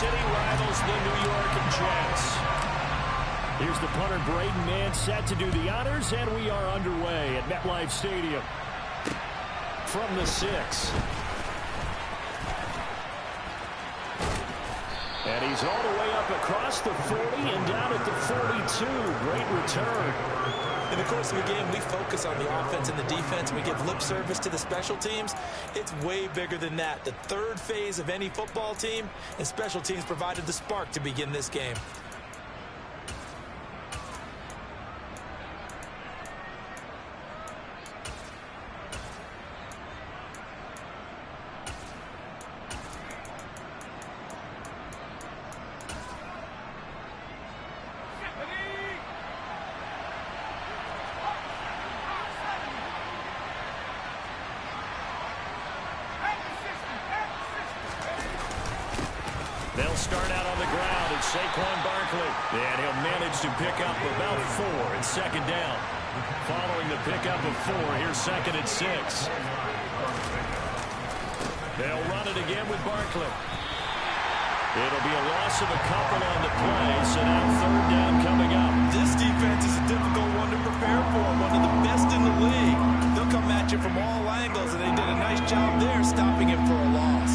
City rivals the New York Jets. Here's the punter, Braden Mann, set to do the honors, and we are underway at MetLife Stadium. From the 6. And he's all the way up across the 40 and down at the 42. Great return. In the course of the game, we focus on the offense and the defense, and we give lip service to the special teams. It's way bigger than that. The third phase of any football team, and special teams provided the spark to begin this game. They'll start out on the ground, and Saquon Barkley. And he'll manage to pick up about 4 and second down. Following the pickup of 4, here's second and 6. They'll run it again with Barkley. It'll be a loss of a couple on the play, so now third down coming up. This defense is a difficult one to prepare for, one of the best in the league. They'll come at you from all angles, and they did a nice job there stopping him for a loss.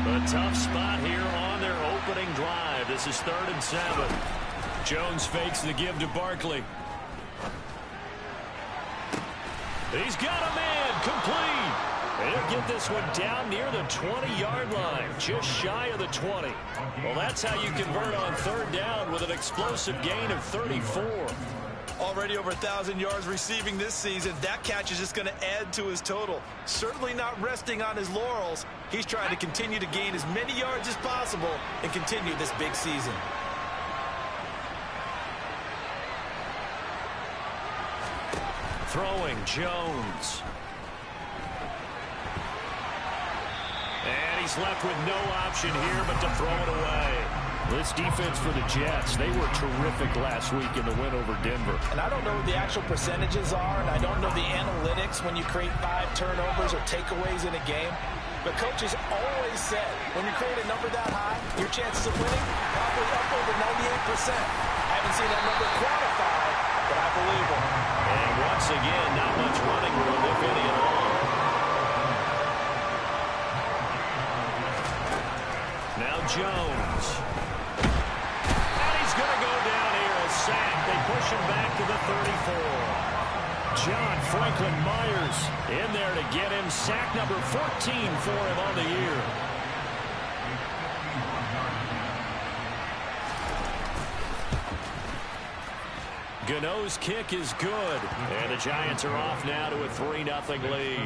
A tough spot here on their opening drive. This is 3rd and 7. Jones fakes the give to Barkley. He's got a man complete. He'll get this one down near the 20-yard line, just shy of the 20. Well, that's how you convert on third down with an explosive gain of 34. Already over 1,000 yards receiving this season. That catch is just going to add to his total. Certainly not resting on his laurels. He's trying to continue to gain as many yards as possible and continue this big season. Throwing Jones. And he's left with no option here but to throw it away. This defense for the Jets, they were terrific last week in the win over Denver. And I don't know what the actual percentages are, and I don't know the analytics when you create 5 turnovers or takeaways in a game. But coaches always said, when you create a number that high, your chances of winning probably up over 98%. I haven't seen that number quantified, but I believe them. And once again, not much running room, if any at all. Now Jones. And he's going to go down here, a sack. They push him back to the 34. John Franklin Myers in there to get him. Sack number 14 for him on the year. Gano's kick is good. And the Giants are off now to a 3-0 lead.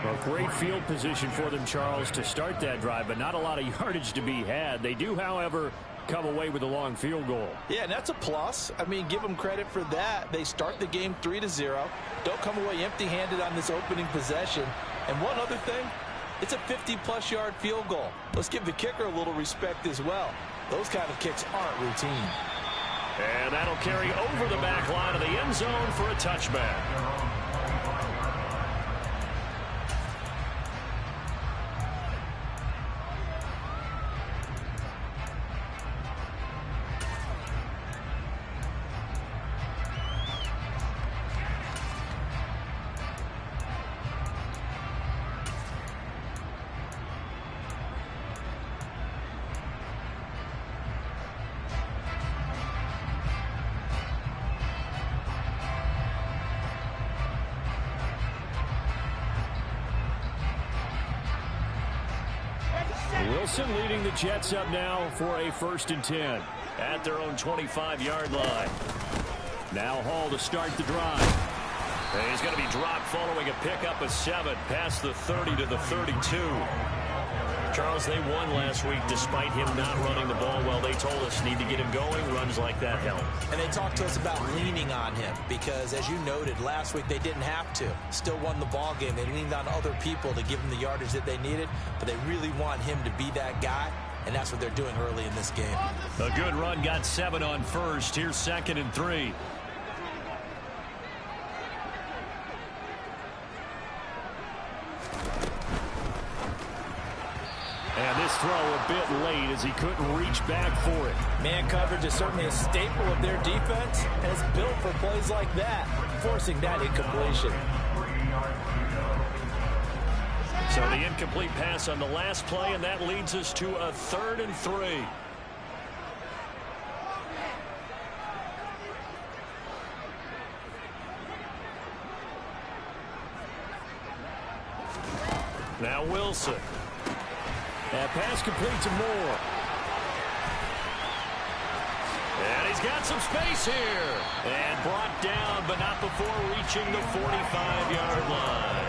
Well, great field position for them, Charles, to start that drive, but not a lot of yardage to be had. They do, however, come away with a long field goal. Yeah, and that's a plus. I mean, give them credit for that. They start the game 3-0. Don't come away empty-handed on this opening possession. And one other thing, it's a 50-plus yard field goal. Let's give the kicker a little respect as well. Those kind of kicks aren't routine. And that'll carry over the back line of the end zone for a touchback. Wilson leading the Jets up now for a 1st and 10 at their own 25-yard line. Now Hall to start the drive. And he's going to be dropped following a pickup of 7 past the 30 to the 32. Charles, they won last week despite him not running the ball well. They told us need to get him going. Runs like that help. And they talked to us about leaning on him because, as you noted, last week they didn't have to. Still won the ball game. They leaned on other people to give them the yardage that they needed, but they really want him to be that guy, and that's what they're doing early in this game. A good run, got 7 on first. Here's 2nd and 3. And this throw a bit late as he couldn't reach back for it. Man coverage is certainly a staple of their defense, and it's built for plays like that, forcing that incompletion. So the incomplete pass on the last play, and that leads us to a 3rd and 3. Now Wilson. That pass complete to Moore. And he's got some space here. And brought down, but not before reaching the 45-yard line.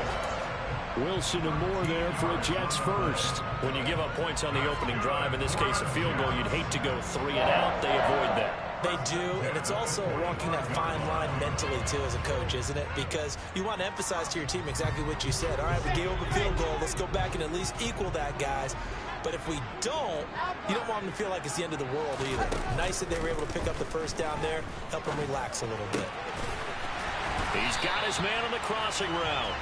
Wilson and Moore there for a Jets first. When you give up points on the opening drive, in this case a field goal, you'd hate to go 3 and out. They avoid that. They do, and it's also walking that fine line mentally, too, as a coach, isn't it? Because you want to emphasize to your team exactly what you said. All right, we gave up a field goal. Let's go back and at least equal that, guys. But if we don't, you don't want them to feel like it's the end of the world either. Nice that they were able to pick up the first down there, help them relax a little bit. He's got his man on the crossing route.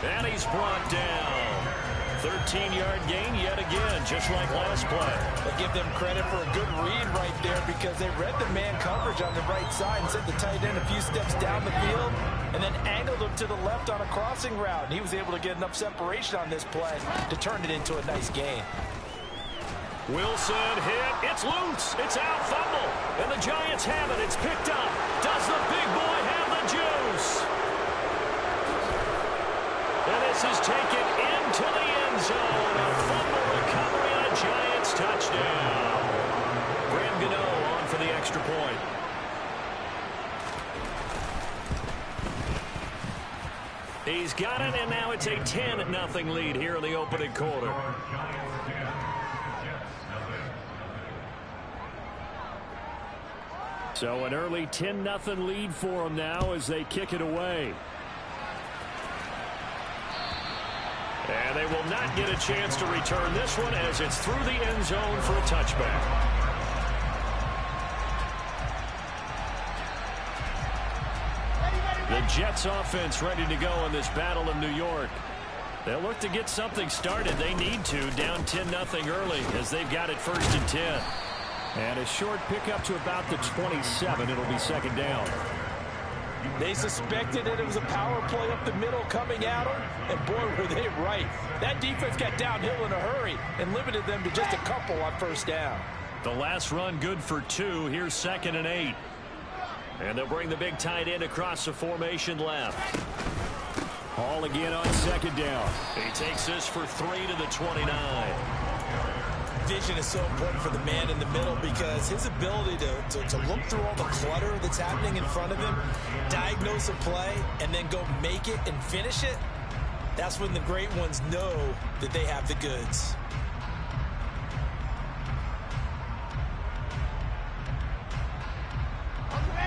And he's brought down. 13-yard gain yet again, just like last play. They give them credit for a good read right there because they read the man coverage on the right side and sent the tight end a few steps down the field and then angled him to the left on a crossing route. And he was able to get enough separation on this play to turn it into a nice gain. Wilson hit. It's loose. It's out. Fumble. And the Giants have it. It's picked up. Does the big boy have the juice? And this is taken into the end zone. A fumble recovery and a Giants touchdown. Graham Gano on for the extra point. He's got it, and now it's a 10-0 lead here in the opening quarter. So an early 10-0 lead for them now as they kick it away. And they will not get a chance to return this one as it's through the end zone for a touchback. The Jets offense ready to go in this battle in New York. They'll look to get something started. They need to, down 10-0 early as they've got it 1st and 10. And a short pickup to about the 27. It'll be second down. They suspected that it was a power play up the middle coming at them, and boy, were they right. That defense got downhill in a hurry and limited them to just a couple on first down. The last run good for 2. Here's 2nd and 8. And they'll bring the big tight end across the formation left. Hall again on second down. He takes this for 3 to the 29. Vision is so important for the man in the middle because his ability to look through all the clutter that's happening in front of him, diagnose a play, and then go make it and finish it, that's when the great ones know that they have the goods.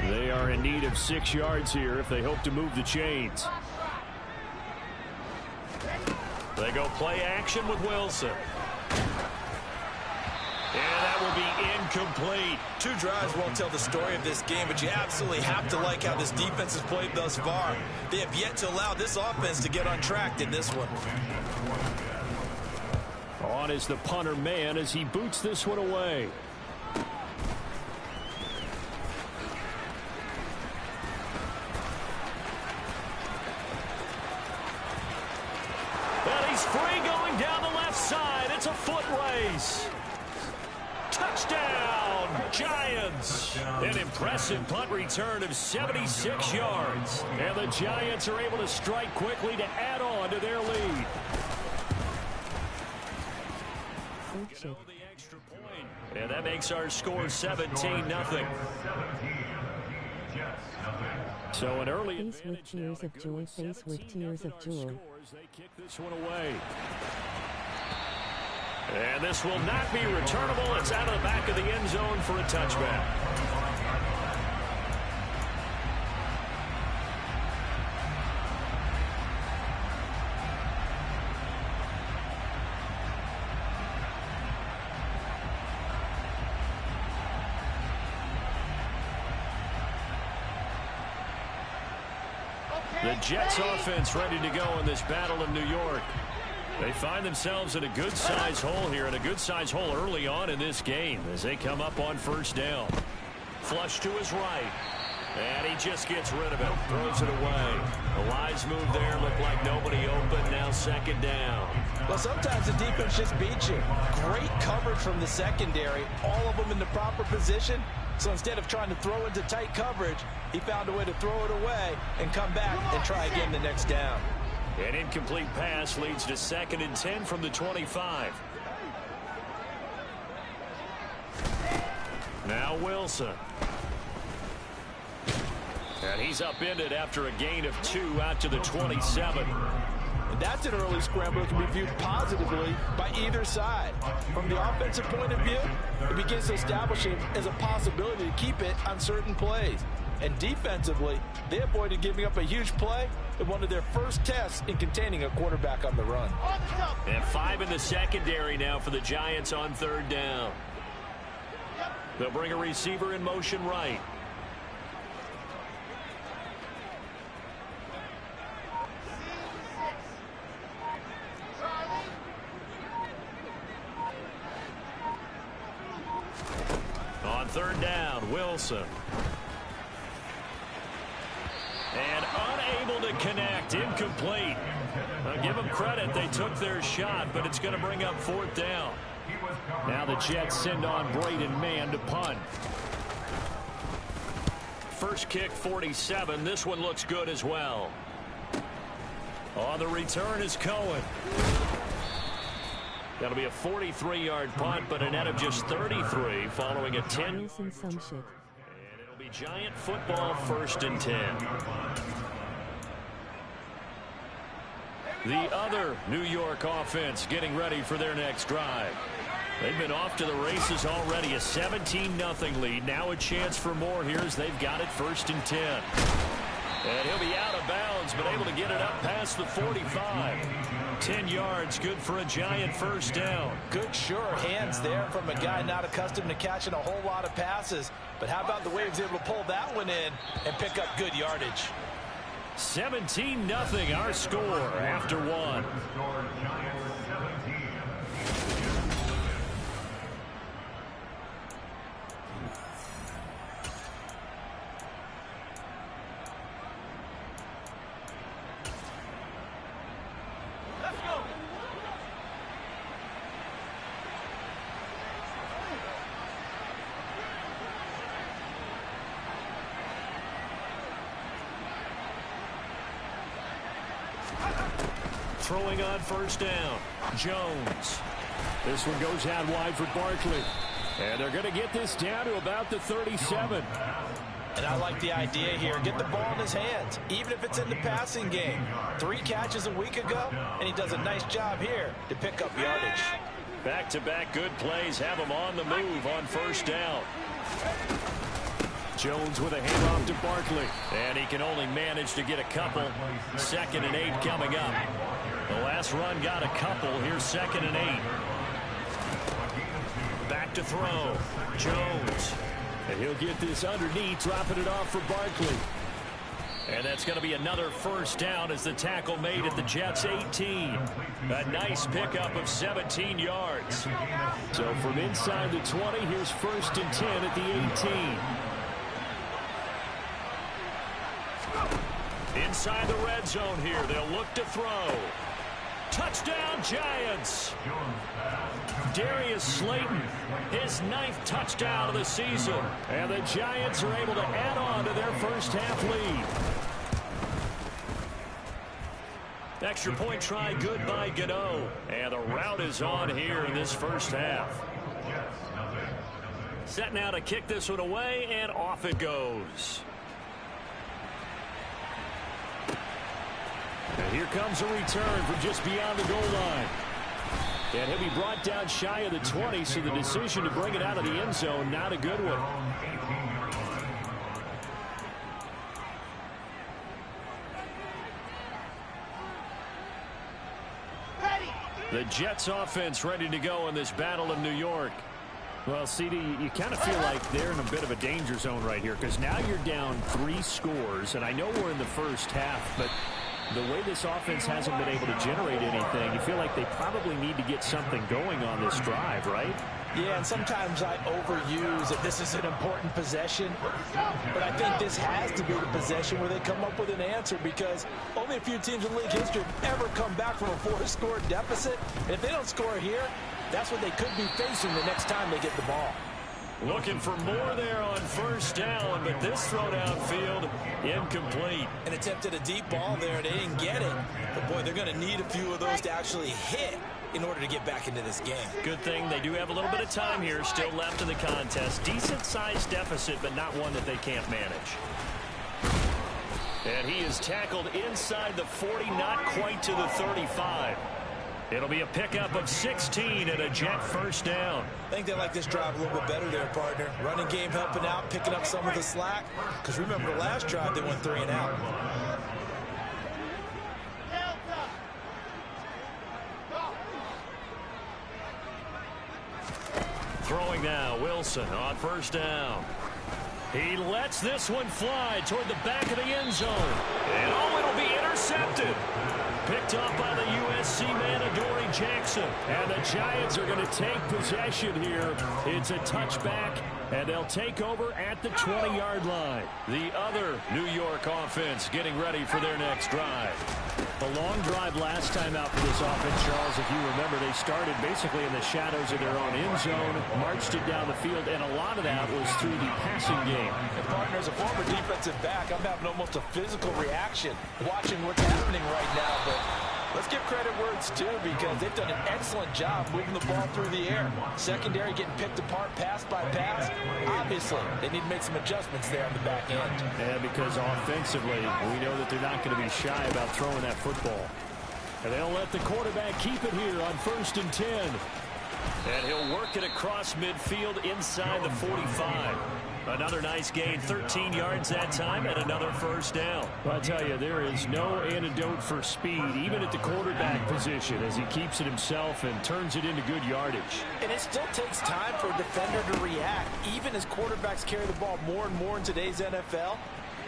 They are in need of 6 yards here if they hope to move the chains. They go play action with Wilson. And that will be incomplete. 2 drives won't tell the story of this game, but you absolutely have to like how this defense has played thus far. They have yet to allow this offense to get on track in this one. On is the punter man as he boots this one away. And he's free going down the left side. It's a foot race. Touchdown, Giants. An impressive punt return of 76 yards. And the Giants are able to strike quickly to add on to their lead. And that makes our score 17-0. So an early Face with tears of joy, face with tears of joy. They kick this one away. And this will not be returnable. It's out of the back of the end zone for a touchback. The Jets offense ready to go in this battle in New York. They find themselves in a good-size hole here, and a good-size hole early on in this game as they come up on first down. Flush to his right. And he just gets rid of it. Throws it away. The wise move there. Looked like nobody open. Now second down. Well, sometimes the defense just beats you. Great coverage from the secondary. All of them in the proper position. So instead of trying to throw into tight coverage, he found a way to throw it away and come back and try again the next down. An incomplete pass leads to 2nd and 10 from the 25. Now Wilson. And he's upended after a gain of 2 out to the 27. And that's an early scramble that can be viewed positively by either side. From the offensive point of view, it begins to establish it as a possibility to keep it on certain plays. And defensively, they avoided giving up a huge play in one of their first tests in containing a quarterback on the run. And 5 in the secondary now for the Giants on 3rd down. They'll bring a receiver in motion right. On 3rd down, Wilson. And unable to connect, incomplete. I'll give them credit, they took their shot, but it's going to bring up 4th down. Now the Jets send on Braden Mann to punt. First kick 47, this one looks good as well. On the return is Cohen. That'll be a 43-yard punt, but a net of just 33 following a 10. And it'll be Giant football, 1st and 10. The other New York offense getting ready for their next drive. They've been off to the races already. A 17-0 lead. Now a chance for more here as they've got it 1st and 10. And he'll be out of bounds, but able to get it up past the 45. 10 yards, good for a Giant 1st down. Good, sure hands there from a guy not accustomed to catching a whole lot of passes. But how about the way he was able to pull that one in and pick up good yardage? 17-0 our score after 1. Throwing on 1st down, Jones. This one goes out wide for Barkley. And they're going to get this down to about the 37. And I like the idea here. Get the ball in his hands, even if it's in the passing game. 3 catches a week ago, and he does a nice job here to pick up yardage. Back-to-back good plays have him on the move on 1st down. Jones with a handoff to Barkley. And he can only manage to get a couple. 2nd and 8 coming up. The last run got a couple. Here's 2nd and 8. Back to throw. Jones. And he'll get this underneath, dropping it off for Barkley. And that's going to be another 1st down as the tackle made at the Jets' 18. A nice pickup of 17 yards. So from inside the 20, here's 1st and 10 at the 18. Inside the red zone here, they'll look to throw. Touchdown, Giants. Darius Slayton, his 9th touchdown of the season. And the Giants are able to add on to their first half lead. Extra point try good by Gano. And the route is on here in this first half. Set now to kick this one away, and off it goes. And here comes a return from just beyond the goal line. And he'll be brought down shy of the 20, so the decision to bring it out of the end zone, not a good one. The Jets offense ready to go in this battle of New York. Well, CD, you kind of feel like they're in a bit of a danger zone right here because now you're down 3 scores, and I know we're in the first half, but the way this offense hasn't been able to generate anything, you feel like they probably need to get something going on this drive, right? Yeah, and sometimes I overuse that this is an important possession, but I think this has to be the possession where they come up with an answer, because only a few teams in league history have ever come back from a 4-score deficit. And if they don't score here, that's what they could be facing the next time they get the ball. Looking for more there on first down, but this throw downfield, incomplete. An attempt at a deep ball there, they didn't get it. But, boy, they're going to need a few of those to actually hit in order to get back into this game. Good thing they do have a little bit of time here still left in the contest. Decent-sized deficit, but not one that they can't manage. And he is tackled inside the 40, not quite to the 35. It'll be a pickup of 16 and a Jet first down. I think they like this drive a little bit better there, partner. Running game helping out, picking up some of the slack. Because remember the last drive, they went 3 and out. Throwing now, Wilson on first down. He lets this one fly toward the back of the end zone. And it'll be intercepted. Picked up by the USC man, Adoree Jackson. And the Giants are going to take possession here. It's a touchback, and they'll take over at the 20-yard line. The other New York offense getting ready for their next drive. A long drive last time out for this offense, Charles. If you remember, they started basically in the shadows of their own end zone, marched it down the field, and a lot of that was through the passing game. And partner, as a former defensive back, I'm having almost a physical reaction watching what's happening right now. But let's give credit where it's due, because they've done an excellent job moving the ball through the air. Secondary getting picked apart pass by pass. Obviously, they need to make some adjustments there on the back end. Yeah, because offensively, we know that they're not going to be shy about throwing that football. And they'll let the quarterback keep it here on 1st and 10. And he'll work it across midfield inside the 45. Another nice gain, 13 yards that time, and another first down. Well, I tell you, there is no antidote for speed, even at the quarterback position, as he keeps it himself and turns it into good yardage. And it still takes time for a defender to react. Even as quarterbacks carry the ball more and more in today's NFL,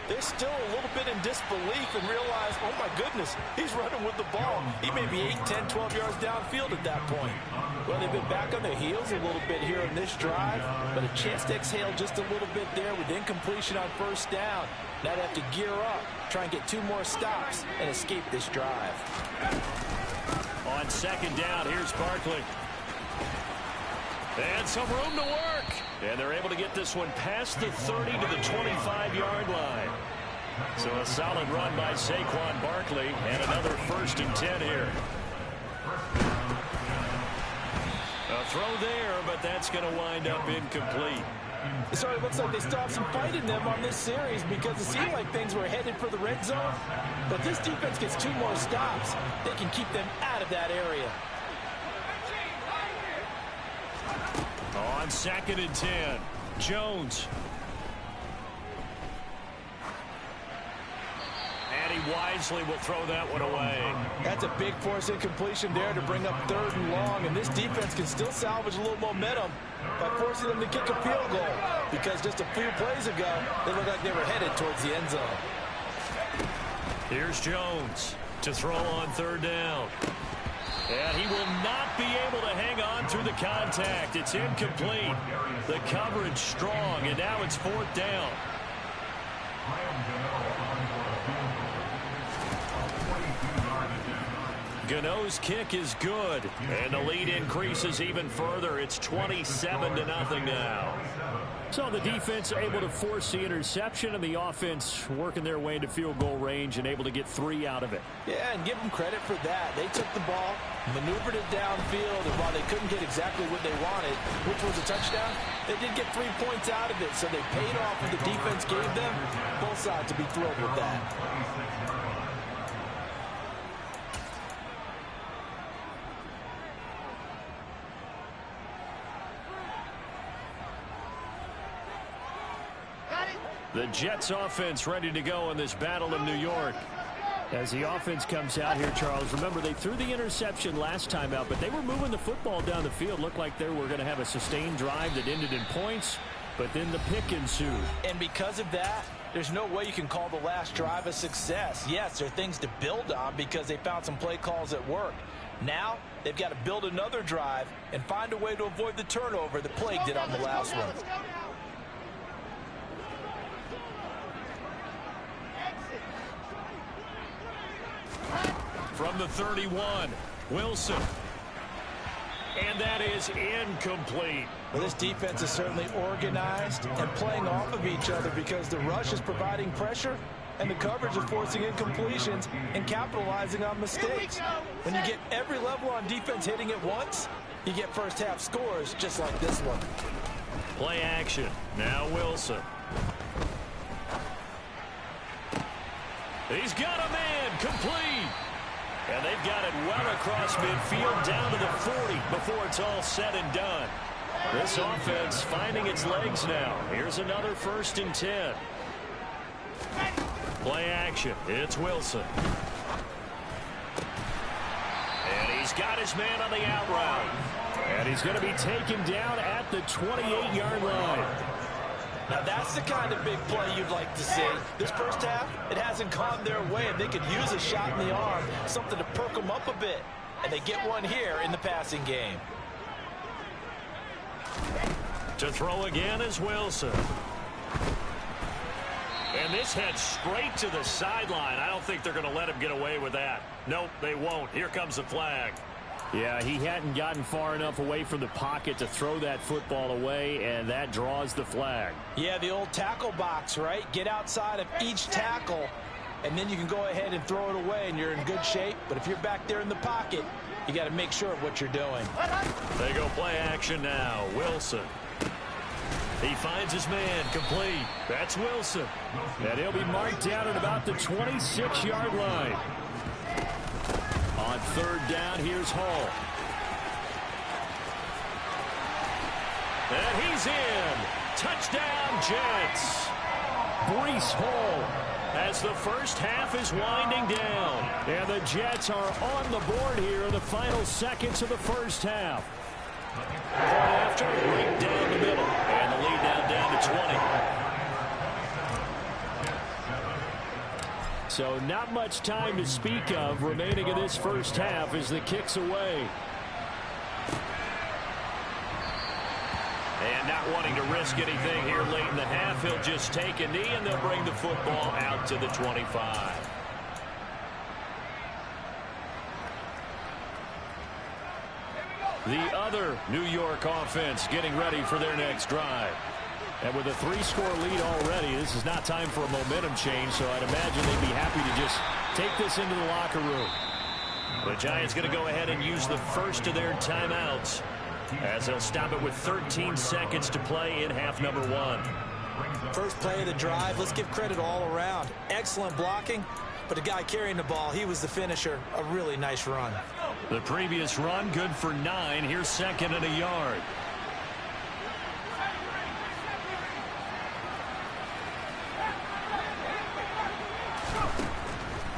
they're still a little bit in disbelief and realize, oh my goodness, he's running with the ball. He may be 8, 10, 12 yards downfield at that point. Well, they've been back on their heels a little bit here in this drive, but a chance to exhale just a little bit there with incompletion on first down. Now they have to gear up, try and get 2 more stops and escape this drive. On 2nd down, here's Barkley. And some room to work. And they're able to get this one past the 30 to the 25-yard line. So a solid run by Saquon Barkley, and another 1st and 10 here. A throw there, but that's going to wind up incomplete. So it looks like they still have some fight in them on this series, because it seemed like things were headed for the red zone. But this defense gets 2 more stops. They can keep them out of that area. On 2nd and 10, Jones. And he wisely will throw that one away. That's a big force incompletion there to bring up 3rd and long, and this defense can still salvage a little momentum by forcing them to kick a field goal, because just a few plays ago, they looked like they were headed towards the end zone. Here's Jones to throw on 3rd down. And he will not be able to hang on through the contact. It's incomplete. The coverage strong, and now it's 4th down. Gano's kick is good, and the lead increases even further. It's 27-0 now. So the defense able to force the interception, and the offense working their way into field goal range and able to get 3 out of it. Yeah, and give them credit for that. They took the ball, maneuvered it downfield, and while they couldn't get exactly what they wanted, which was a touchdown, they did get 3 points out of it, so they paid off what the defense gave them. Both sides to be thrilled with that. The Jets offense ready to go in this battle in New York. As the offense comes out here, Charles, remember they threw the interception last time out, but they were moving the football down the field. Looked like they were going to have a sustained drive that ended in points. but then the pick ensued. And because of that, there's no way you can call the last drive a success. Yes, there are things to build on because they found some play calls that work. Now, they've got to build another drive and find a way to avoid the turnover that plagued it on the last one. From the 31, Wilson. And that is incomplete. Well, this defense is certainly organized and playing off of each other because the rush is providing pressure and the coverage is forcing incompletions and capitalizing on mistakes. When you get every level on defense hitting at once, you get first half scores just like this one. Play action. Now Wilson. He's got a man complete. And they've got it well across midfield down to the 40 before it's all said and done. This offense finding its legs now. Here's another 1st and 10. Play action. It's Wilson. And he's got his man on the out route. And he's going to be taken down at the 28-yard line. Now that's the kind of big play you'd like to see. This first half, it hasn't gone their way, and they could use a shot in the arm, something to perk them up a bit. And they get one here in the passing game. To throw again is Wilson. And this heads straight to the sideline. I don't think they're going to let him get away with that. Nope, they won't. Here comes the flag. Yeah, he hadn't gotten far enough away from the pocket to throw that football away, and that draws the flag. Yeah, the old tackle box, right? Get outside of each tackle, and then you can go ahead and throw it away, and you're in good shape. But if you're back there in the pocket, you got to make sure of what you're doing. They go play action now. Wilson. He finds his man complete. That's Wilson. And he'll be marked down at about the 26-yard line. On 3rd down, here's Hall. And he's in. Touchdown, Jets. Breece Hall. As the first half is winding down. And the Jets are on the board here in the final seconds of the first half. After right down the middle. And the lead now down to 20. So not much time to speak of remaining in this first half as the kick's away. And not wanting to risk anything here late in the half, he'll just take a knee and they'll bring the football out to the 25. The other New York offense getting ready for their next drive. And with a 3-score lead already, this is not time for a momentum change, so I'd imagine they'd be happy to just take this into the locker room. The Giants going to go ahead and use the first of their timeouts as they'll stop it with 13 seconds to play in half number 1. First play of the drive, let's give credit all around. Excellent blocking, but the guy carrying the ball, he was the finisher. A really nice run. The previous run, good for 9. Here's 2nd and a yard.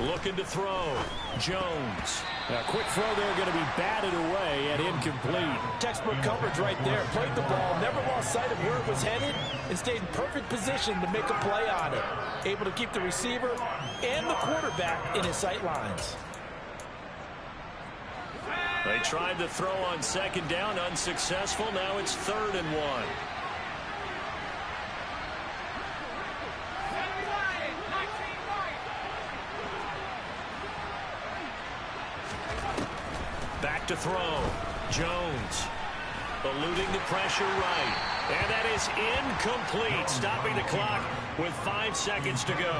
Looking to throw. Jones. A quick throw there going to be batted away and incomplete. Textbook coverage right there. Played the ball, never lost sight of where it was headed, and stayed in perfect position to make a play on it. Able to keep the receiver and the quarterback in his sight lines. They tried to throw on 2nd down, unsuccessful. Now it's 3rd and 1. Back to throw. Jones eluding the pressure right. And that is incomplete, stopping the clock with 5 seconds to go.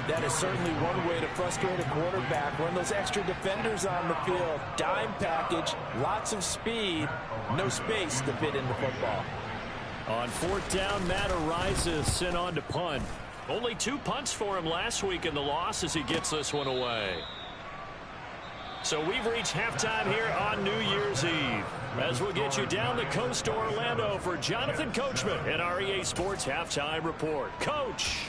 That is certainly one way to frustrate a quarterback. Run those extra defenders on the field. Dime package, lots of speed, no space to fit into football. On 4th down, Matt Ariza sent on to punt. Only 2 punts for him last week in the loss as he gets this one away. So we've reached halftime here on New Year's Eve. As we'll get you down the coast to Orlando for Jonathan Coachman at our EA Sports Halftime Report. Coach.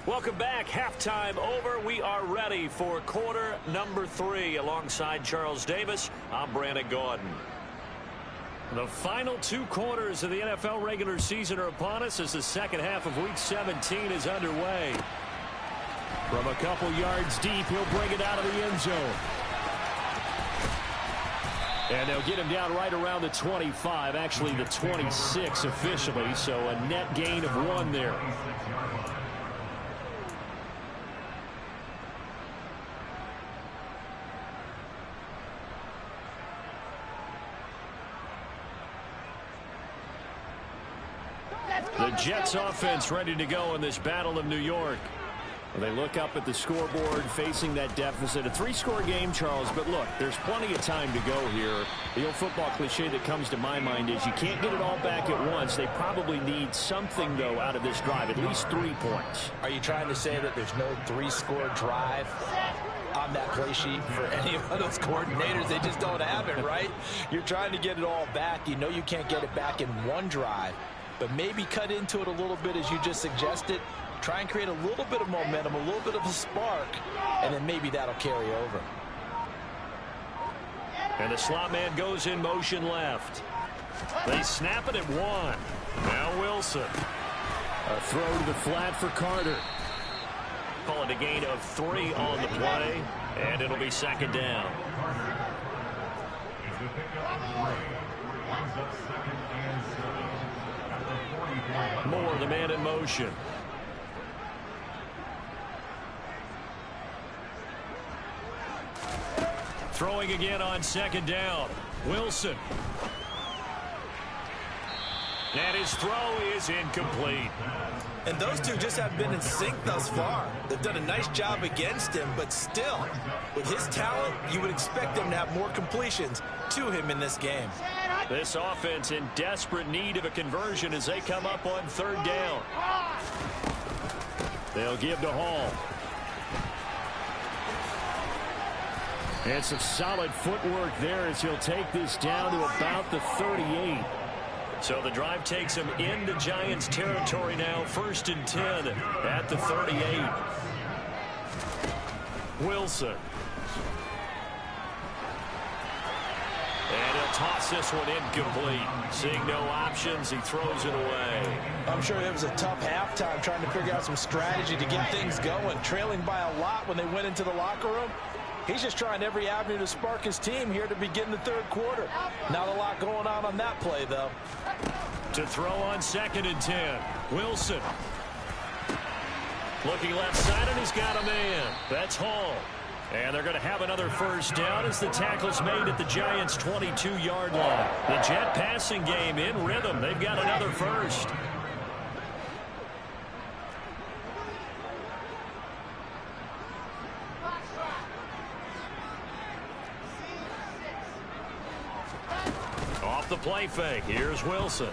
Welcome back. Halftime over. We are ready for quarter number 3. Alongside Charles Davis, I'm Brandon Gaudin. The final 2 quarters of the NFL regular season are upon us as the second half of Week 17 is underway. From a couple yards deep, he'll bring it out of the end zone. And they'll get him down right around the 25, actually the 26 officially, so a net gain of 1 there. The Jets offense ready to go in this Battle of New York. They look up at the scoreboard facing that deficit. A 3-score game, Charles, but look, there's plenty of time to go here. The old football cliche that comes to my mind is you can't get it all back at once. They probably need something, though, out of this drive, at least 3 points. Are you trying to say that there's no 3-score drive on that play sheet for any of those coordinators? They just don't have it, right? You're trying to get it all back. You know you can't get it back in 1 drive, but maybe cut into it a little bit as you just suggested. Try and create a little bit of momentum, a little bit of a spark, and then maybe that'll carry over. And the slot man goes in motion left. They snap it at 1. Now Wilson. A throw to the flat for Carter. Call it a gain of 3 on the play, and it'll be second down. Moore, the man in motion. Throwing again on second down. Wilson. And his throw is incomplete. And those two just have been in sync thus far. They've done a nice job against him, but still, with his talent, you would expect them to have more completions to him in this game. This offense in desperate need of a conversion as they come up on 3rd down. They'll give to Hall. And some solid footwork there as he'll take this down to about the 38. So the drive takes him into Giants territory now. 1st and 10 at the 38. Wilson. And he'll toss this one incomplete. Seeing no options, he throws it away. I'm sure it was a tough halftime trying to figure out some strategy to get things going. Trailing by a lot when they went into the locker room. He's just trying every avenue to spark his team here to begin the 3rd quarter. Not a lot going on that play, though. To throw on 2nd and 10. Wilson. Looking left side, and he's got a man. That's Hall. And they're going to have another 1st down as the tackle's made at the Giants' 22-yard line. The Jet passing game in rhythm. They've got another 1st. Off the play fake. Here's Wilson.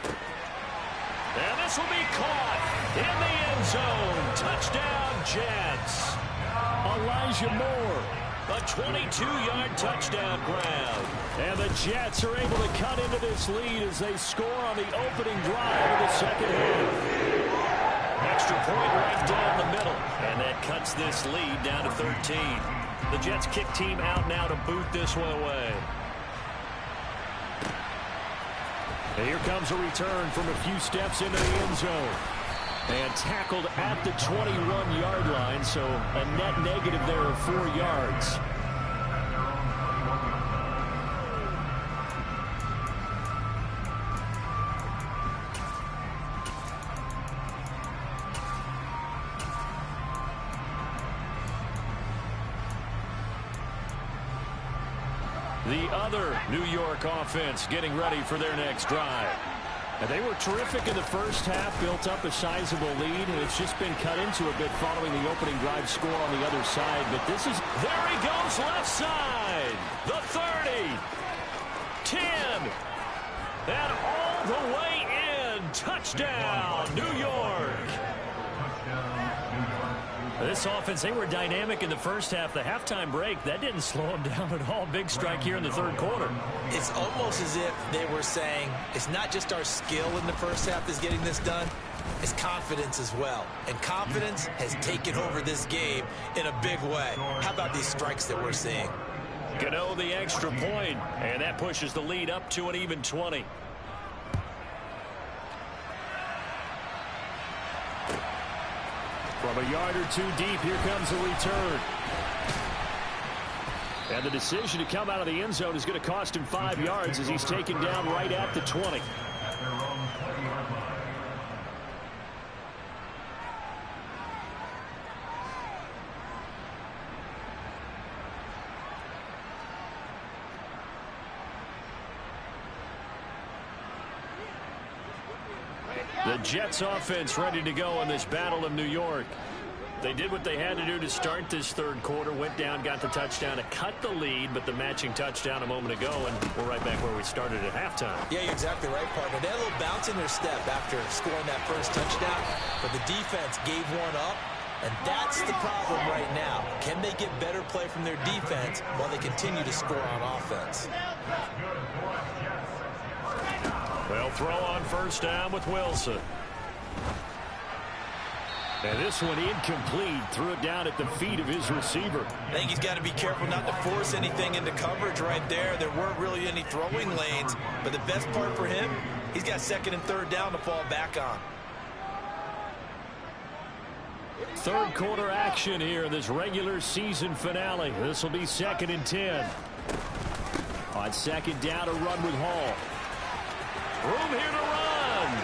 And this will be caught in the end zone. Touchdown, Jets. Elijah Moore, a 22-yard touchdown grab. And the Jets are able to cut into this lead as they score on the opening drive of the second half. Extra point right down the middle. And that cuts this lead down to 13. The Jets kick team out now to boot this one away. And here comes a return from a few steps into the end zone. And tackled at the 21-yard line, so a net negative there of 4 yards. The other New York offense getting ready for their next drive. And they were terrific in the first half, built up a sizable lead, and it's just been cut into a bit following the opening drive score on the other side. But this is, there he goes left side, the 30, 10, and all the way in, touchdown, New York. This offense, they were dynamic in the first half. The halftime break, that didn't slow them down at all. Big strike here in the 3rd quarter. It's almost as if they were saying, it's not just our skill in the first half that's getting this done. is confidence as well. And confidence has taken over this game in a big way. How about these strikes that we're seeing? Gano the extra point, and that pushes the lead up to an even 20. From a yard or two deep, here comes a return. And the decision to come out of the end zone is going to cost him 5 yards as he's taken down right at the 20. The Jets offense ready to go in this battle of New York. They did what they had to do to start this third quarter, went down, got the touchdown to cut the lead, but the matching touchdown a moment ago, and we're right back where we started at halftime. Yeah, you're exactly right, partner. They had a little bounce in their step after scoring that first touchdown, but the defense gave one up, and that's the problem right now. Can they get better play from their defense while they continue to score on offense? They'll throw on first down with Wilson. And this one incomplete. Threw it down at the feet of his receiver. I think he's got to be careful not to force anything into coverage right there. There weren't really any throwing lanes. But the best part for him, he's got second and third down to fall back on. Third quarter action here in this regular season finale. This will be 2nd and 10. On second down, a run with Hall. Room here to run.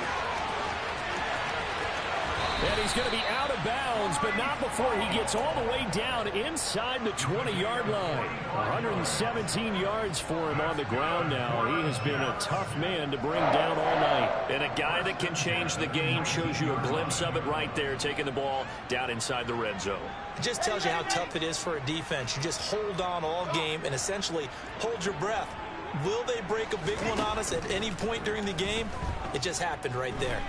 And he's going to be out of bounds, but not before he gets all the way down inside the 20-yard line. 117 yards for him on the ground now. He has been a tough man to bring down all night. And a guy that can change the game, shows you a glimpse of it right there, taking the ball down inside the red zone. It just tells you how tough it is for a defense. You just hold on all game and essentially hold your breath. Will they break a big one on us at any point during the game? It just happened right there.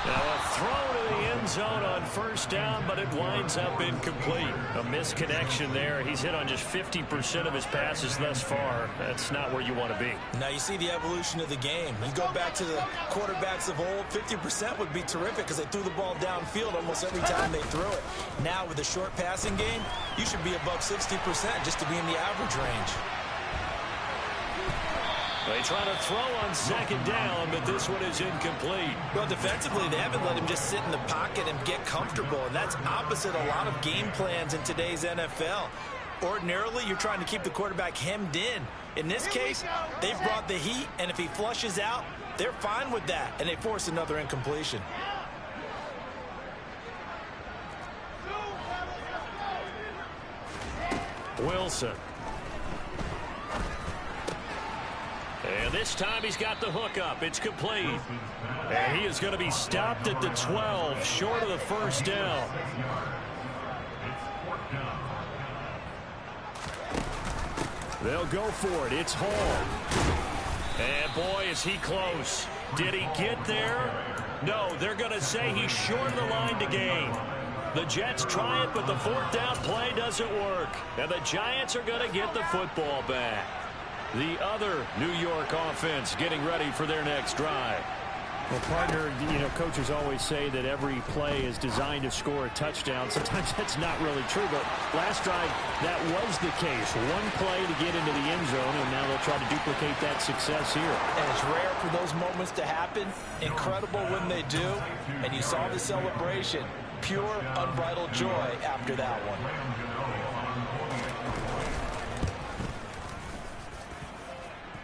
Now a throw to the end zone on first down, but it winds up incomplete. A misconnection there. He's hit on just 50% of his passes thus far. That's not where you want to be. Now you see the evolution of the game. You go back to the quarterbacks of old, 50% would be terrific because they threw the ball downfield almost every time they threw it. Now with the short passing game, you should be above 60% just to be in the average range. They try to throw on second down, but this one is incomplete. Well, defensively, they haven't let him just sit in the pocket and get comfortable, and that's opposite a lot of game plans in today's NFL. Ordinarily, you're trying to keep the quarterback hemmed in. In this case, they've brought the heat, and if he flushes out, they're fine with that, and they force another incompletion. Wilson. And this time he's got the hook up. It's complete. And he is going to be stopped at the 12, short of the first down. They'll go for it. It's Hall. And boy, is he close. Did he get there? No, they're going to say he's short of the line to gain. The Jets try it, but the fourth down play doesn't work. And the Giants are going to get the football back. The other New York offense getting ready for their next drive. Well, partner, you know, coaches always say that every play is designed to score a touchdown. Sometimes that's not really true, but last drive, that was the case. One play to get into the end zone, and now they'll try to duplicate that success here. And it's rare for those moments to happen. Incredible when they do. And you saw the celebration. Pure, unbridled joy after that one.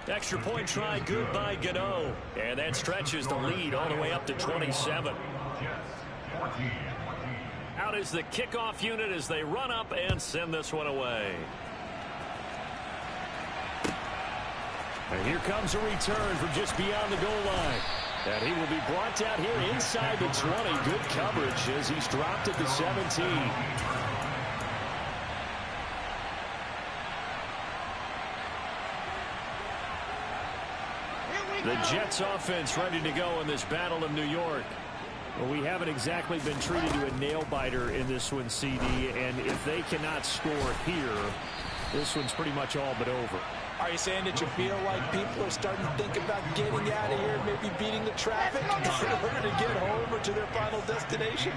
Extra point try, good by Gano. And that stretches the lead all the way up to 27. Out is the kickoff unit as they run up and send this one away. And here comes a return from just beyond the goal line. And he will be brought down here inside the 20. Good coverage as he's dropped at the 17. The Jets offense ready to go in this battle of New York. Well, we haven't exactly been treated to a nail-biter in this one, CD, and if they cannot score here, this one's pretty much all but over. Are you saying that you feel like people are starting to think about getting out of here, maybe beating the traffic in order to get home or to their final destination?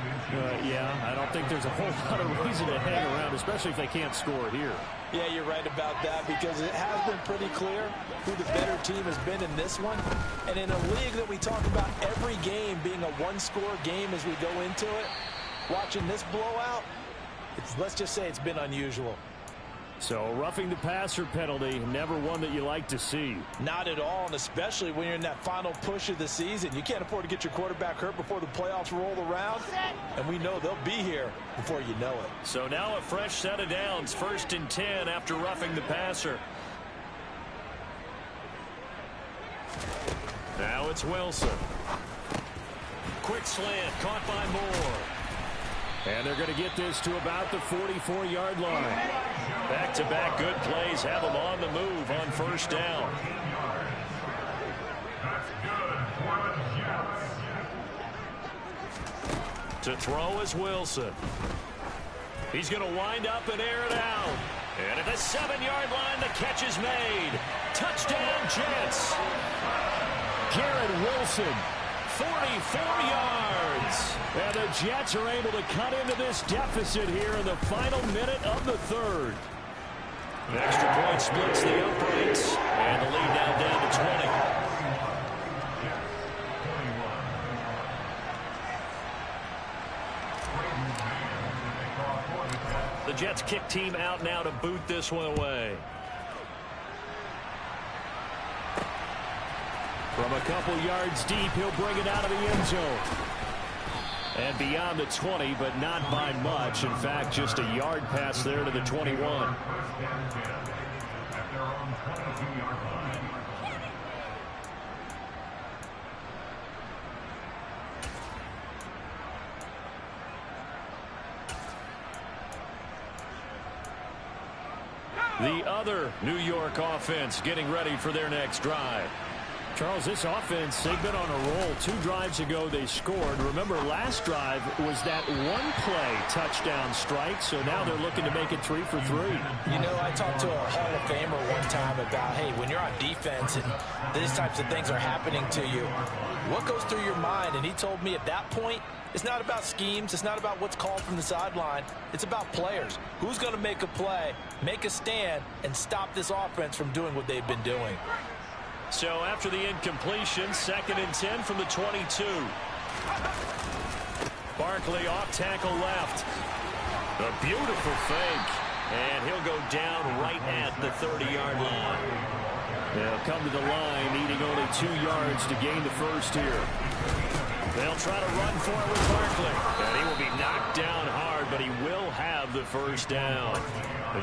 Yeah, I don't think there's a whole lot of reason to hang around, especially if they can't score here. Yeah, you're right about that, because it has been pretty clear who the better team has been in this one. And in a league that we talk about every game being a one-score game as we go into it, watching this blowout, let's just say it's been unusual. So roughing the passer penalty, never one that you like to see. Not at all, and especially when you're in that final push of the season. You can't afford to get your quarterback hurt before the playoffs roll around, and we know they'll be here before you know it. So now a fresh set of downs, 1st and 10 after roughing the passer. Now it's Wilson. Quick slant, caught by Moore. And they're going to get this to about the 44-yard line. Back-to-back good plays have them on the move on 1st down. To throw is Wilson. He's going to wind up and air it out. And at the 7-yard line, the catch is made. Touchdown, Jets. Garrett Wilson, 44 yards. And the Jets are able to cut into this deficit here in the final minute of the 3rd. The extra point splits the uprights, and the lead now down to 20. The Jets kick team out now to boot this one away. From a couple yards deep, he'll bring it out of the end zone. And beyond the 20, but not by much. In fact, just a yard pass there to the 21. The other New York offense getting ready for their next drive. Charles, this offense, they've been on a roll. 2 drives ago, they scored. Remember, last drive was that one-play touchdown strike, so now they're looking to make it 3 for 3. You know, I talked to a Hall of Famer one time about, hey, when you're on defense and these types of things are happening to you, what goes through your mind? And he told me at that point, it's not about schemes. It's not about what's called from the sideline. It's about players. Who's going to make a play, make a stand, and stop this offense from doing what they've been doing? So after the incompletion, 2nd and 10 from the 22. Barkley off tackle left. A beautiful fake. And he'll go down right at the 30-yard line. They'll come to the line, needing only 2 yards to gain the first here. They'll try to run for it with Barkley. And he will be knocked down hard, but he will have the first down.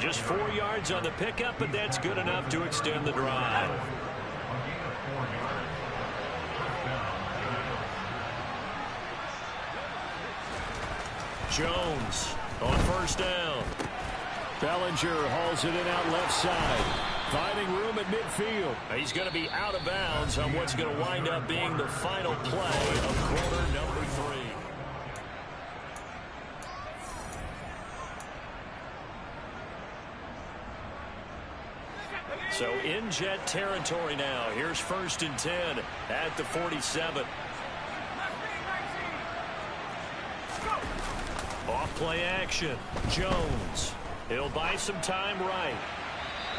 Just 4 yards on the pickup, but that's good enough to extend the drive. Jones on 1st down. Bellinger hauls it in out left side, finding room at midfield. He's going to be out of bounds on what's going to wind up being the final play of quarter number 3. So in Jet territory now. Here's 1st and 10 at the 47. Off play action. Jones. He'll buy some time right.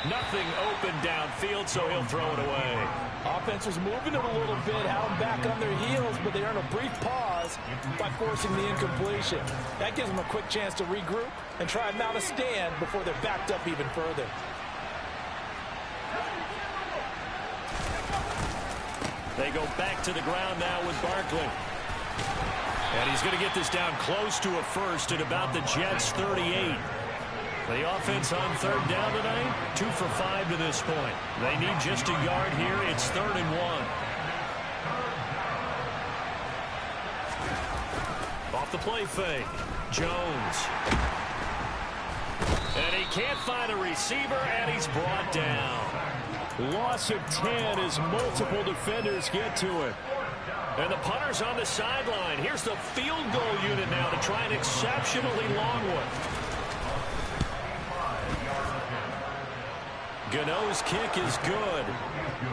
Nothing open downfield, so he'll throw it away. Offense was moving it a little bit, had them back on their heels, but they earn a brief pause by forcing the incompletion. That gives them a quick chance to regroup and try and mount a stand before they're backed up even further. They go back to the ground now with Barkley. And he's going to get this down close to a first at about the Jets' 38. The offense on 3rd down tonight, 2 for 5 to this point. They need just a yard here. It's 3rd and 1. Off the play fake. Jones. And he can't find a receiver, and he's brought down. Loss of 10 as multiple defenders get to it. And the punter's on the sideline. Here's the field goal unit now to try an exceptionally long one. Gano's kick is good.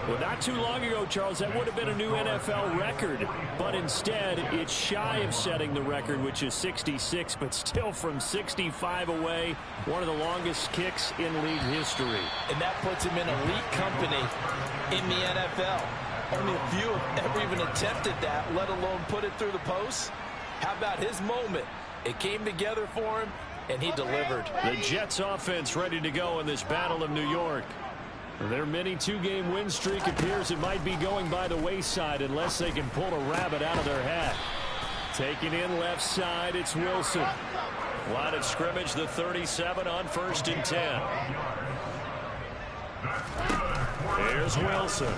Well, not too long ago, Charles, that would have been a new NFL record. But instead, it's shy of setting the record, which is 66, but still from 65 away, one of the longest kicks in league history. And that puts him in elite company in the NFL. Only a few have ever even attempted that, let alone put it through the post. How about his moment? It came together for him, and he delivered. The Jets offense ready to go in this Battle of New York. Their mini two-game win streak appears it might be going by the wayside unless they can pull a rabbit out of their hat. Taking in left side, it's Wilson. Line of scrimmage, the 37 on 1st and 10. Here's Wilson.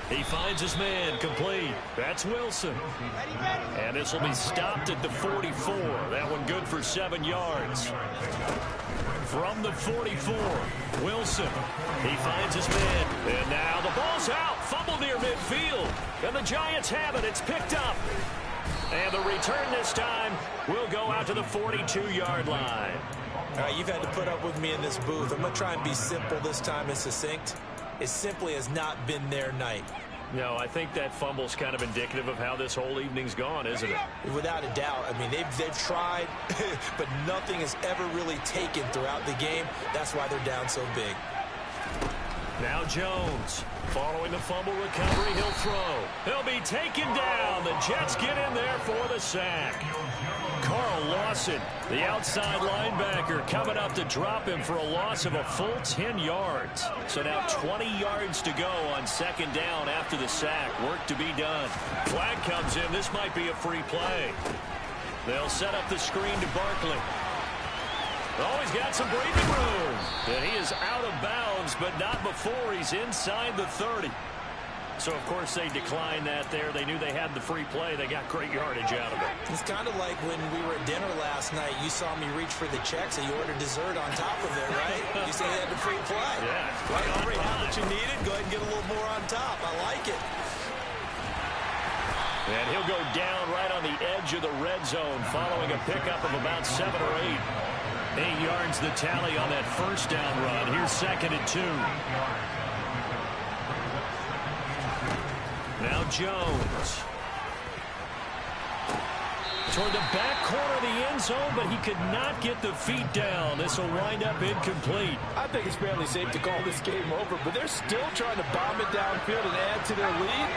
He finds his man, complete. That's Wilson. And this will be stopped at the 44. That one good for 7 yards. From the 44, Wilson. He finds his man. And now the ball's out. Fumble near midfield. And the Giants have it. It's picked up. And the return this time will go out to the 42-yard line. All right, you've had to put up with me in this booth. I'm going to try and be simple this time and succinct. It simply has not been their night. No, I think that fumble's kind of indicative of how this whole evening's gone, isn't it? Without a doubt. I mean, they've tried, but nothing has ever really taken throughout the game. That's why they're down so big. Now Jones. Following the fumble recovery, he'll throw. He'll be taken down. The Jets get in there for the sack. Carl Lawson, the outside linebacker, coming up to drop him for a loss of a full 10 yards. So now 20 yards to go on 2nd down after the sack. Work to be done. Flag comes in. This might be a free play. They'll set up the screen to Barkley. Oh, he's got some breathing room. And he is out of bounds, but not before he's inside the 30. So, of course, they declined that there. They knew they had the free play. They got great yardage out of it. It's kind of like when we were at dinner last night. You saw me reach for the checks and you ordered dessert on top of it, right? You said you had the free play. Yeah. Right, you already have what you needed. Go ahead and get a little more on top. I like it. And he'll go down right on the edge of the red zone following a pickup of about 7 or 8. 8 yards the tally on that 1st down run. Here's 2nd and 2. Now Jones. Toward the back corner of the end zone, but he could not get the feet down. This will wind up incomplete. I think it's fairly safe to call this game over, but they're still trying to bomb it downfield and add to their lead.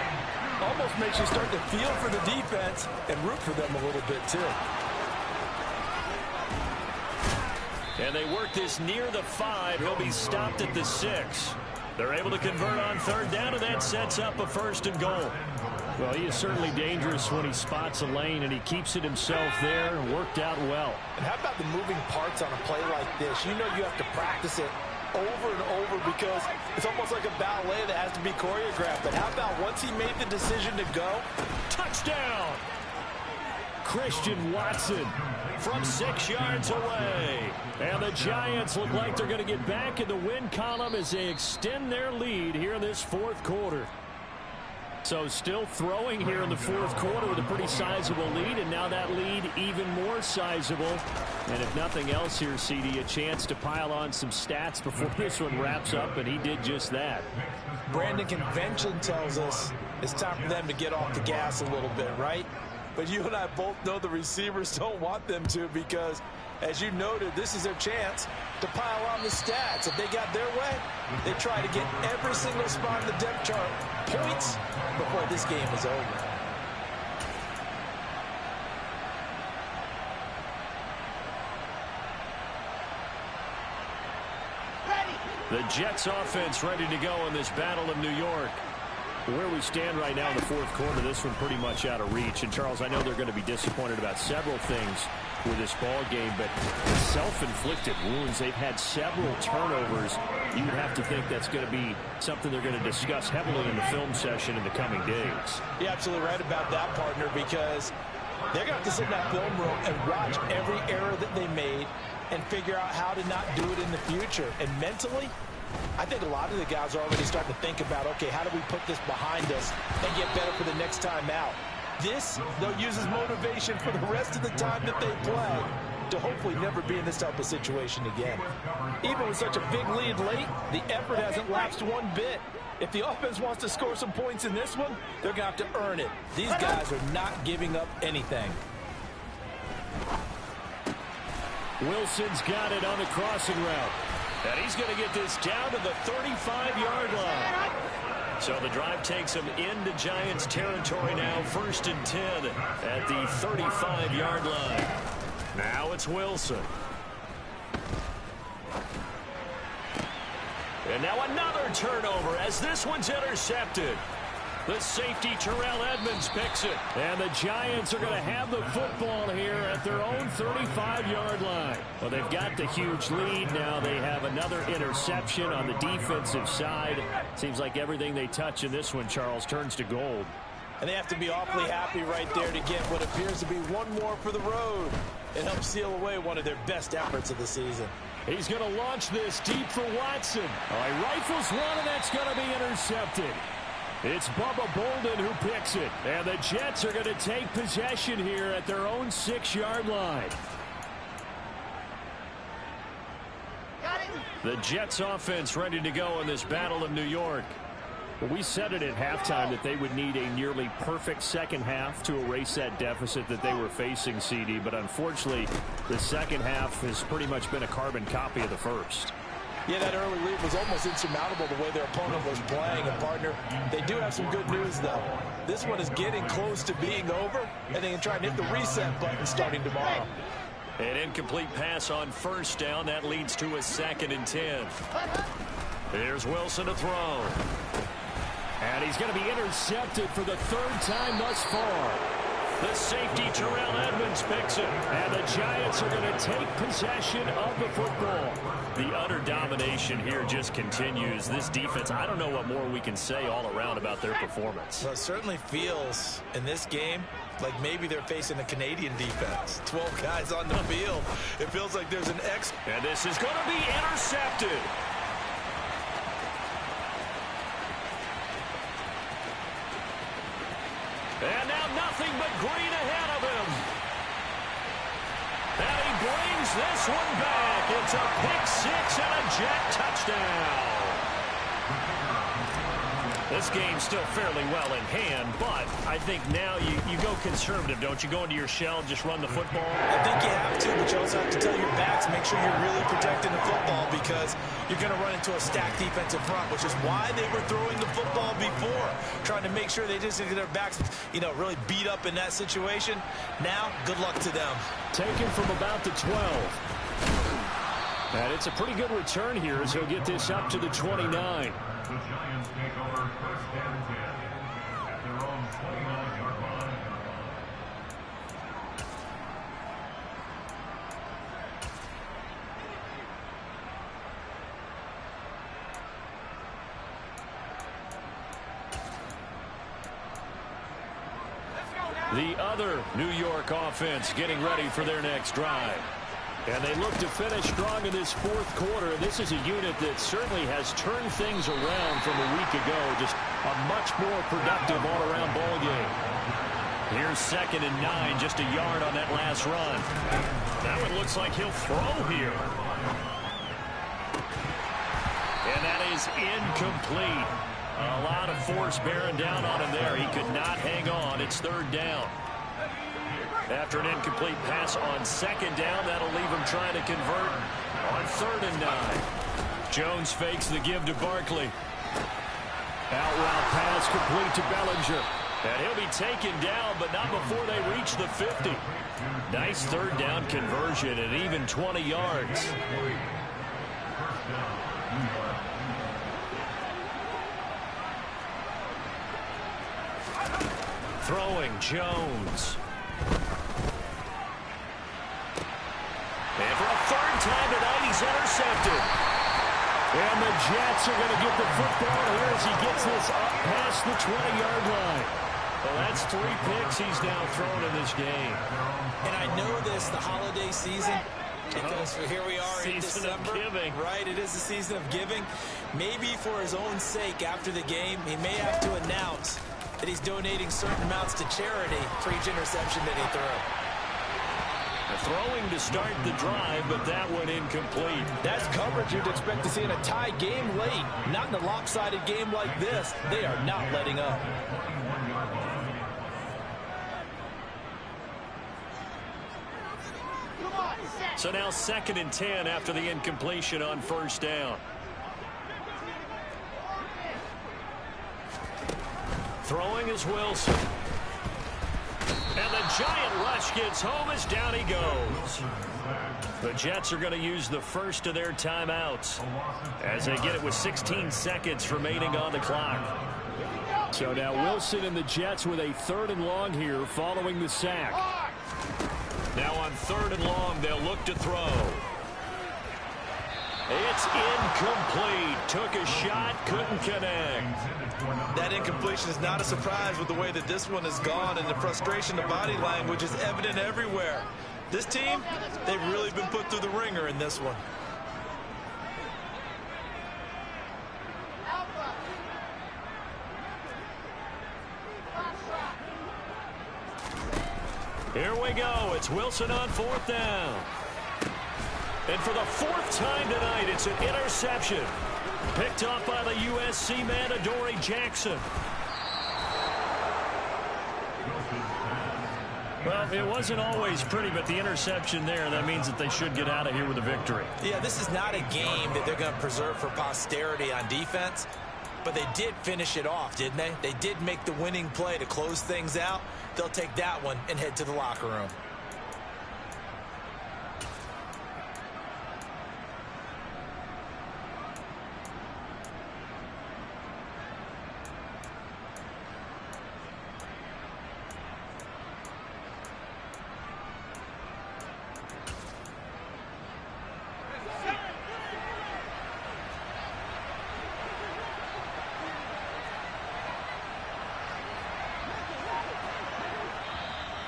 Almost makes you start to feel for the defense and root for them a little bit, too. And they work this near the 5. He'll be stopped at the 6. They're able to convert on 3rd down, and that sets up a 1st and goal. Well, he is certainly dangerous when he spots a lane, and he keeps it himself there and worked out well. And how about the moving parts on a play like this? You know you have to practice it over and over because it's almost like a ballet that has to be choreographed. But how about once he made the decision to go? Touchdown! Christian Watson from 6 yards away. And the Giants look like they're going to get back in the win column as they extend their lead here in this 4th quarter. So still throwing here in the 4th quarter with a pretty sizable lead, and now that lead even more sizable. And if nothing else here, CD, a chance to pile on some stats before this one wraps up, and he did just that. Brandon, convention tells us it's time for them to get off the gas a little bit, right? But you and I both know the receivers don't want them to because, as you noted, this is their chance to pile on the stats. If they got their way, they try to get every single spot in the depth chart points before this game is over. The Jets offense ready to go in this Battle of New York. Where we stand right now in the 4th quarter, this one pretty much out of reach. And, Charles, I know they're going to be disappointed about several things with this ball game, but self-inflicted wounds. They've had several turnovers. You would have to think that's going to be something they're going to discuss heavily in the film session in the coming days. You're absolutely right about that, partner, because they're going to have to sit in that film room and watch every error that they made and figure out how to not do it in the future. And mentally, I think a lot of the guys are already starting to think about, okay, how do we put this behind us and get better for the next time out? This, they'll use as motivation for the rest of the time that they play. to hopefully never be in this type of situation again. Even with such a big lead late, the effort hasn't lapsed one bit. If the offense wants to score some points in this one, they're going to have to earn it. These guys are not giving up anything. Wilson's got it on the crossing route. And he's going to get this down to the 35-yard line. So the drive takes him into Giants territory now, 1st and 10 at the 35-yard line. Now it's Wilson. And now another turnover as this one's intercepted. The safety, Terrell Edmonds, picks it. And the Giants are going to have the football here at their own 35-yard line. Well, they've got the huge lead. Now they have another interception on the defensive side. Seems like everything they touch in this one, Charles, turns to gold. And they have to be awfully happy right there to get what appears to be one more for the road. It helps seal away one of their best efforts of the season. He's going to launch this deep for Watson. He rifles one, and that's going to be intercepted. It's Bubba Bolden who picks it. And the Jets are going to take possession here at their own 6-yard line. The Jets offense ready to go in this battle of New York. Well, we said it at halftime that they would need a nearly perfect second half to erase that deficit that they were facing, CD. But unfortunately, the second half has pretty much been a carbon copy of the first. Yeah, that early lead was almost insurmountable the way their opponent was playing. And, partner, they do have some good news, though. This one is getting close to being over, and they can try and hit the reset button starting tomorrow. An incomplete pass on 1st down. That leads to a 2nd and 10. Here's Wilson to throw. And he's going to be intercepted for the 3rd time thus far. The safety, Terrell Edmonds, picks it. And the Giants are going to take possession of the football. The utter domination here just continues. This defense, I don't know what more we can say all around about their performance. Well, it certainly feels in this game like maybe they're facing a Canadian defense. 12 guys on the field. It feels like there's an X. And this is going to be intercepted. And now nothing but green ahead of him. And he brings this one back. It's a pick-6 and a Jet touchdown. This game's still fairly well in hand, but I think now you go conservative, don't you? Go into your shell, just run the football. I think you have to, but you also have to tell your backs, make sure you're really protecting the football because you're going to run into a stacked defensive front, which is why they were throwing the football before, trying to make sure they just get their backs, really beat up in that situation. Now, good luck to them. Taken from about the 12. And it's a pretty good return here as he'll get this up to the 29. The Giants take over 1st and 10 at their own 29-yard line. The other New York offense getting ready for their next drive. And they look to finish strong in this 4th quarter. This is a unit that certainly has turned things around from a week ago. Just a much more productive all-around ball game. Here's 2nd and 9, just a yard on that last run. That one looks like he'll throw here. And that is incomplete. A lot of force bearing down on him there. He could not hang on. It's 3rd down. After an incomplete pass on 2nd down, that'll leave him trying to convert on 3rd and 9. Jones fakes the give to Barkley. Out route pass complete to Bellinger. And he'll be taken down, but not before they reach the 50. Nice 3rd down conversion at even 20 yards. Throwing Jones. And for a 3rd time tonight, he's intercepted. And the Jets are going to get the football here as he gets this up past the 20-yard line. Well, that's 3 picks he's now thrown in this game. And I know this, the holiday season, because here we are in December. Season of giving. Right, it is the season of giving. Maybe for his own sake after the game, he may have to announce that he's donating certain amounts to charity for each interception that he threw. Throwing to start the drive, but that one incomplete. That's coverage you'd expect to see in a tie game late. Not in a lopsided game like this. They are not letting up. So now 2nd and 10 after the incompletion on first down. Throwing is Wilson. And the giant rush gets home as down he goes. The Jets are going to use the first of their timeouts as they get it with 16 seconds remaining on the clock. So now Wilson and the Jets with a 3rd and long here following the sack. Now on 3rd and long, they'll look to throw. It's incomplete. Took a shot, couldn't connect. That incompletion is not a surprise with the way that this one has gone, and the frustration, the body language is evident everywhere. This team, they've really been put through the ringer in this one. Here we go. It's Wilson on 4th down. And for the 4th time tonight, it's an interception. Picked off by the USC man, Adoree Jackson. Well, it wasn't always pretty, but the interception there, that means that they should get out of here with a victory. Yeah, this is not a game that they're going to preserve for posterity on defense, but they did finish it off, didn't they? They did make the winning play to close things out. They'll take that one and head to the locker room.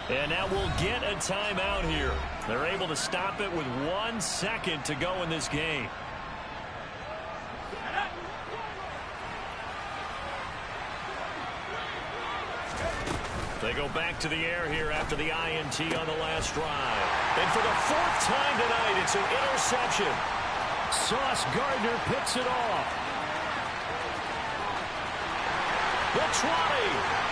And now we'll get a timeout here. They're able to stop it with 1 second to go in this game. They go back to the air here after the INT on the last drive. And for the 4th time tonight, it's an interception. Sauce Gardner picks it off. The 20.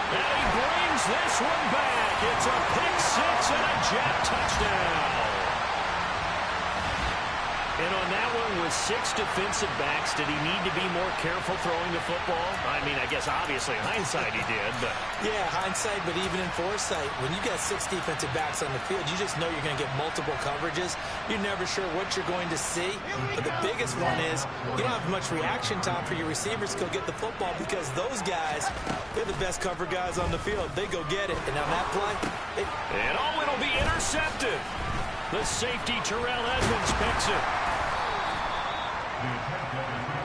And he brings this one back. It's a pick 6 and a Jet touchdown. And on that one, with 6 defensive backs, did he need to be more careful throwing the football? I mean, I guess obviously in hindsight he did, but... Yeah, hindsight, but even in foresight, when you got 6 defensive backs on the field, you just know you're going to get multiple coverages. You're never sure what you're going to see. But the biggest one is you don't have much reaction time for your receivers to go get the football because those guys, they're the best cover guys on the field. They go get it. And on that play... And oh, it'll be intercepted. The safety, Terrell Edmonds, picks it. The attempt